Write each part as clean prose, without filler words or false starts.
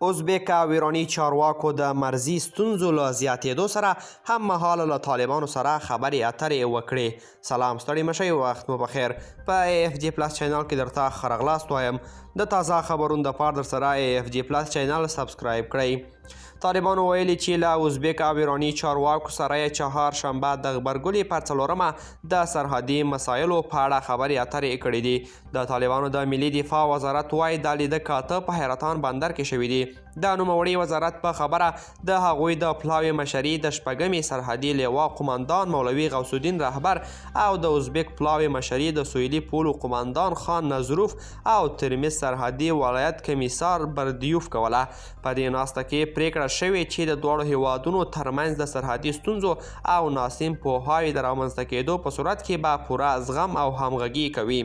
ازبک او ایراني چارواکو د مرزي ستونزو له زیاتېدو سره هم مهاله له طالبانو سره خبرې اترې وکړې. سلام، ستړي مشئ، وخت مو بخیر. په AFG پلس چینل کې درته ښه راغلاست وایم. د تازه خبرونو دپاره در سره AFG پلس چینل سبسکرایب کړئ. طالبانو ویلي چې له ازبک او ایراني چارواکو سره یې چهارشنبه د غبرګولي پر 4مه د سرحدي مسایلو په اړه خبرې اترې کړې دي. د طالبانو د ملي دفاع وزارت وایي دا لیده کاته په حیرتان بندر کې شوي دي. د نوموړي وزارت په خبره د هغوی د پلاوي مشري د شپږمې سرحدي لیوا قماندان مولوي غوث الدین رهبر او د ازبک پلاوي مشري د سویلي پولو قماندان خان نظروف او ترمز سرحدي ولایت کمیسار بردیوف کوله. په دې ناسته کې پریکړه شوې چې د دواړو هیوادونو ترمنځ د سرحدي ستونزو او ناسم پوهاوي د رامنځته کېدو په صورت کې به پوره زغم او همغږي کوي.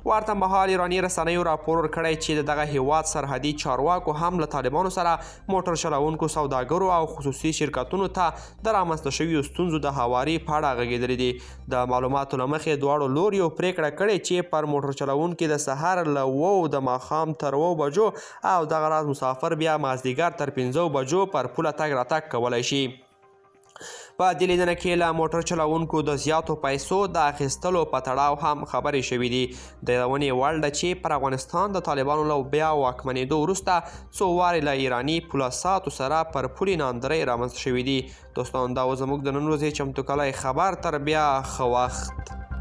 ورته مهال ایراني رسنیو راپور ورکړی چې د دغه هیواد سرحدي چارواکو هم له طالبانو سره موټر چلوونکو سوداګرو او خصوصي شرکتونو ته د رامنځته شویو ستونزو د هواري په اړه غږېدلي دي. د معلوماتو له مخې دواړو لوریو پریکړه کړې چې پر موټر چلوونکي د سهار له 9 د ماښام تر 9 بجو او دغه راز مسافر بیا مازدیګر تر 5 بجو پر پوله تګ راتګ کولی شي. په دې لیدنه کې له موټر چلوونکو د زیاتو پیسو د اخیستلو په تړاو هم خبرې شوي دي. د یادونې وړ ده چې پر افغانستان د طالبانو له بیا واکمنېدو وروسته څو وارې له ایراني پولساتو سره پر پولې ناندرۍ رامنځته شوي دي. دوستان، دا و زموږ د نن ورځې چمتو کلی خبر. تر بیا ښه وخت.